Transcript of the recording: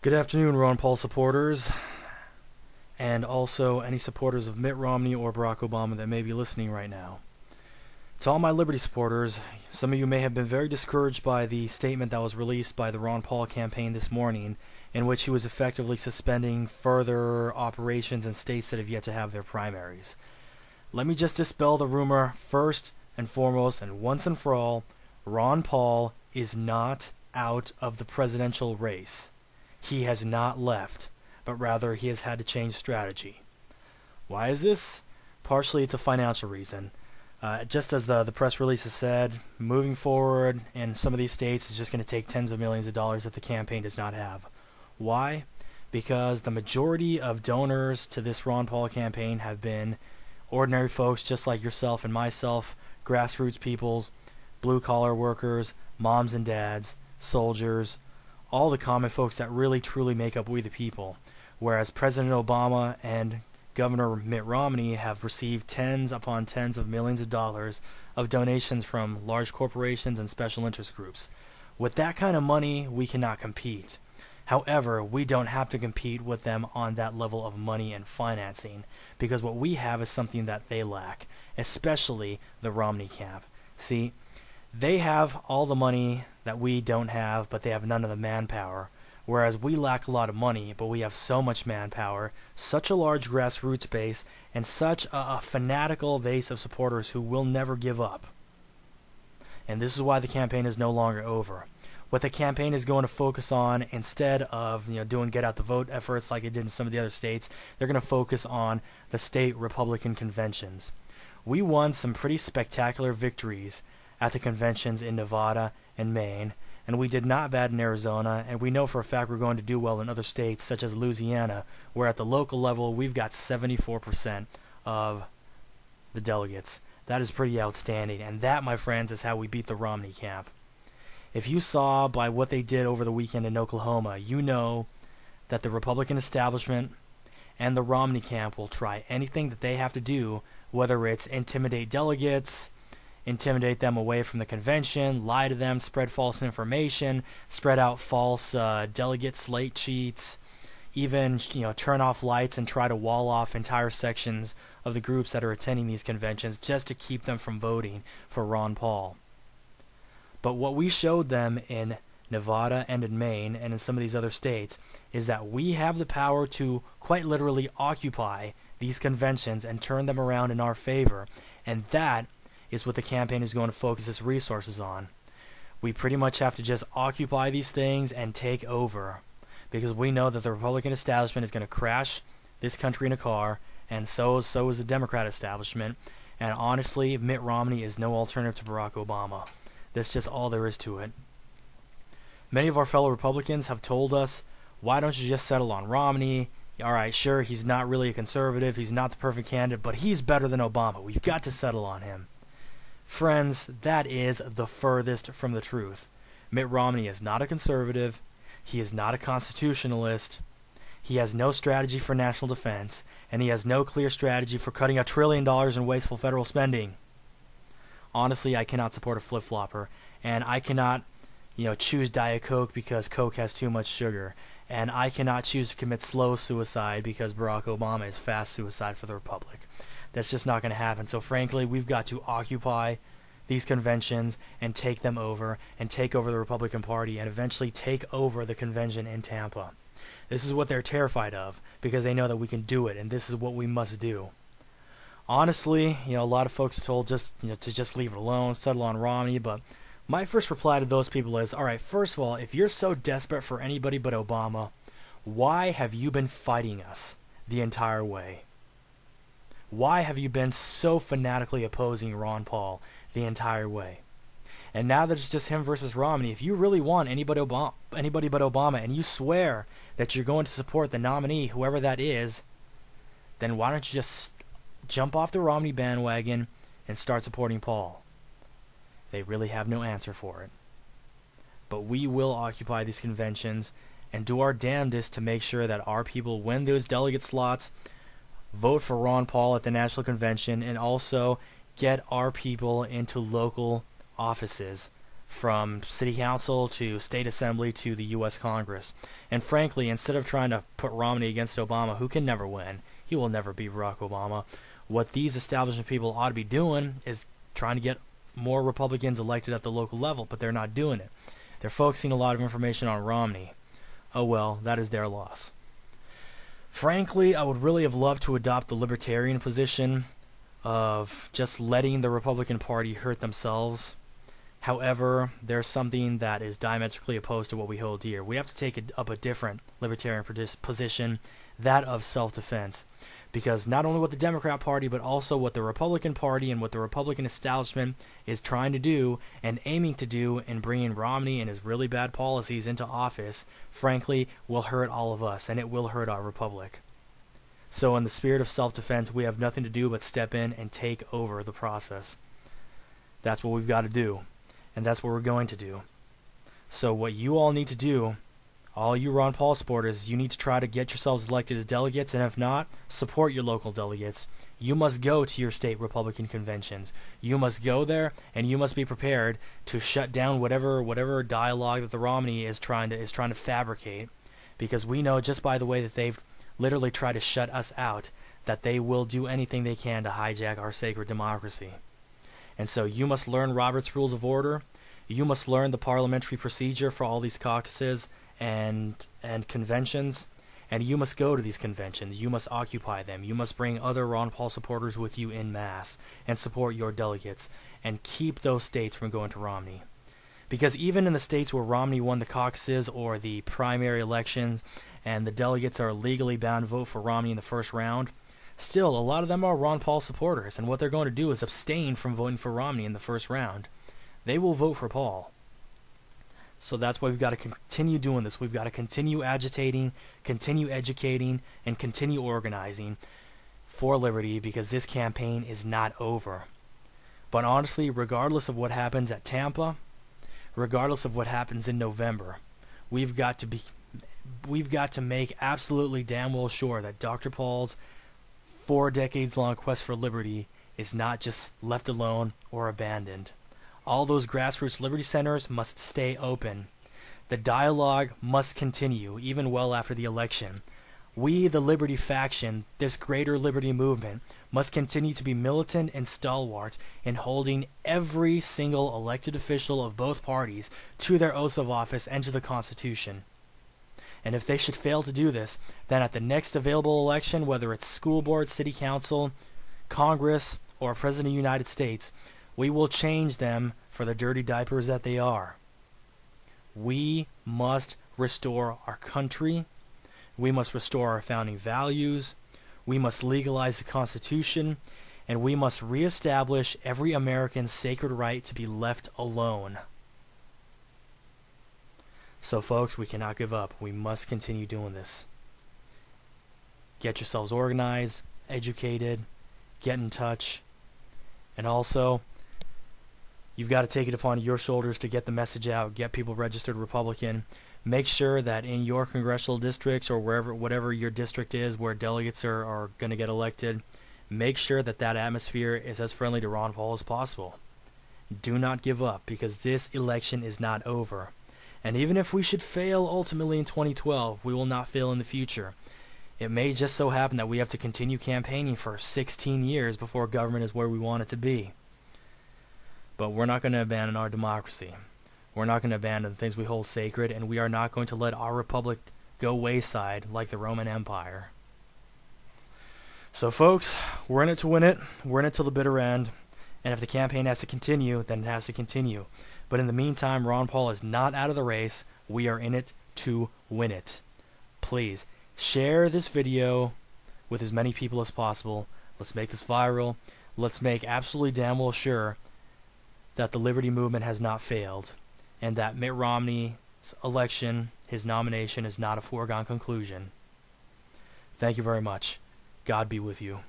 Good afternoon, Ron Paul supporters, and also any supporters of Mitt Romney or Barack Obama that may be listening right now. To all my Liberty supporters, some of you may have been very discouraged by the statement that was released by the Ron Paul campaign this morning, in which he was effectively suspending further operations in states that have yet to have their primaries. Let me just dispel the rumor first and foremost, and once and for all. Ron Paul is not out of the presidential race. He has not left, but rather he has had to change strategy. Why is this? Partially it's a financial reason. Just as the press release has said, moving forward in some of these states is just going to take tens of millions of dollars that the campaign does not have. Why? Because the majority of donors to this Ron Paul campaign have been ordinary folks just like yourself and myself, grassroots peoples, blue-collar workers, moms and dads, soldiers, all the common folks that really truly make up We the People, whereas President Obama and Governor Mitt Romney have received tens upon tens of millions of dollars of donations from large corporations and special interest groups. With that kind of money, we cannot compete. However, we don't have to compete with them on that level of money and financing, because what we have is something that they lack, especially the Romney camp. See, they have all the money that we don't have, but they have none of the manpower. Whereas we lack a lot of money, but we have so much manpower, such a large grassroots base, and such a fanatical base of supporters who will never give up. And this is why the campaign is no longer over. What the campaign is going to focus on, instead of doing get out the vote efforts like it did in some of the other states, they're going to focus on the state Republican conventions. We won some pretty spectacular victories at the conventions in Nevada and Maine, and we did not bad in Arizona, and we know for a fact we're going to do well in other states such as Louisiana, where at the local level we've got 74% of the delegates. That is pretty outstanding, and that, my friends, is how we beat the Romney camp. If you saw by what they did over the weekend in Oklahoma, you know that the Republican establishment and the Romney camp will try anything that they have to do, whether it's intimidate delegates, intimidate them away from the convention, lie to them, spread false information, spread out false delegate slate sheets, even turn off lights and try to wall off entire sections of the groups that are attending these conventions just to keep them from voting for Ron Paul. But what we showed them in Nevada and in Maine and in some of these other states is that we have the power to quite literally occupy these conventions and turn them around in our favor, and that is what the campaign is going to focus its resources on. We pretty much have to just occupy these things and take over, because we know that the Republican establishment is going to crash this country in a car, and so is the Democrat establishment, and honestly, Mitt Romney is no alternative to Barack Obama. That's just all there is to it. Many of our fellow Republicans have told us, why don't you just settle on Romney? Alright, sure, he's not really a conservative, he's not the perfect candidate, but he's better than Obama. We've got to settle on him. Friends, that is the furthest from the truth. Mitt Romney is not a conservative, he is not a constitutionalist, he has no strategy for national defense, and he has no clear strategy for cutting $1 trillion in wasteful federal spending. Honestly, I cannot support a flip-flopper, and I cannot, choose Diet Coke because Coke has too much sugar, and I cannot choose to commit slow suicide because Barack Obama is fast suicide for the Republic. That's just not going to happen. So frankly, we've got to occupy these conventions and take them over, and take over the Republican Party, and eventually take over the convention in Tampa. This is what they're terrified of, because they know that we can do it, and this is what we must do. Honestly, a lot of folks are told to just leave it alone, settle on Romney, but my first reply to those people is, alright, first of all, if you're so desperate for anybody but Obama, why have you been fighting us the entire way? Why have you been so fanatically opposing Ron Paul the entire way? And now that it's just him versus Romney, if you really want anybody but Obama, and you swear that you're going to support the nominee, whoever that is, then why don't you just jump off the Romney bandwagon and start supporting Paul? They really have no answer for it. But we will occupy these conventions and do our damnedest to make sure that our people win those delegate slots, vote for Ron Paul at the National Convention, and also get our people into local offices from city council to state assembly to the U.S. Congress. And frankly, instead of trying to put Romney against Obama, who can never win, he will never beat Barack Obama, what these establishment people ought to be doing is trying to get more Republicans elected at the local level, but they're not doing it. They're focusing a lot of information on Romney. Oh well, that is their loss. Frankly, I would really have loved to adopt the libertarian position of just letting the Republican Party hurt themselves. However, there's something that is diametrically opposed to what we hold dear. We have to take up a different libertarian position, that of self-defense. Because not only what the Democrat Party, but also what the Republican Party and what the Republican establishment is trying to do and aiming to do in bringing Romney and his really bad policies into office, frankly, will hurt all of us, and it will hurt our republic. So in the spirit of self-defense, we have nothing to do but step in and take over the process. That's what we've got to do, and that's what we're going to do. So what you all need to do, all you Ron Paul supporters, you need to try to get yourselves elected as delegates, and if not, support your local delegates. You must go to your state Republican conventions. You must go there, and you must be prepared to shut down whatever dialogue that the Romney is trying to fabricate, because we know just by the way that they've literally tried to shut us out that they will do anything they can to hijack our sacred democracy. And so you must learn Robert's Rules of Order. You must learn the parliamentary procedure for all these caucuses and conventions, and you must go to these conventions. You must occupy them. You must bring other Ron Paul supporters with you en masse and support your delegates and keep those states from going to Romney. Because even in the states where Romney won the caucuses or the primary elections and the delegates are legally bound to vote for Romney in the first round, still a lot of them are Ron Paul supporters, and what they're going to do is abstain from voting for Romney in the first round. They will vote for Paul. So that's why we've got to continue doing this. We've got to continue agitating, continue educating, and continue organizing for liberty, because this campaign is not over. But honestly, regardless of what happens at Tampa, regardless of what happens in November, we've got to make absolutely damn well sure that Dr. Paul's 4 decades long quest for liberty is not just left alone or abandoned. All those grassroots liberty centers must stay open. The dialogue must continue, even well after the election. We, the Liberty faction, this greater liberty movement, must continue to be militant and stalwart in holding every single elected official of both parties to their oaths of office and to the Constitution. And if they should fail to do this, then at the next available election, whether it's school board, city council, Congress, or President of the United States, we will change them for the dirty diapers that they are. We must restore our country. We must restore our founding values. We must legalize the Constitution. And we must reestablish every American's sacred right to be left alone. So folks, we cannot give up. We must continue doing this. Get yourselves organized, educated, get in touch, and also, you've got to take it upon your shoulders to get the message out, get people registered Republican. Make sure that in your congressional districts or whatever your district is where delegates are going to get elected, make sure that that atmosphere is as friendly to Ron Paul as possible. Do not give up, because this election is not over. And even if we should fail ultimately in 2012, we will not fail in the future. It may just so happen that we have to continue campaigning for 16 years before government is where we want it to be. But we're not going to abandon our democracy. We're not going to abandon the things we hold sacred, and we are not going to let our republic go wayside like the Roman Empire. So folks, we're in it to win it. We're in it till the bitter end. And if the campaign has to continue, then it has to continue. But in the meantime, Ron Paul is not out of the race. We are in it to win it. Please, share this video with as many people as possible. Let's make this viral. Let's make absolutely damn well sure that the liberty movement has not failed, and that Mitt Romney's election, his nomination, is not a foregone conclusion. Thank you very much. God be with you.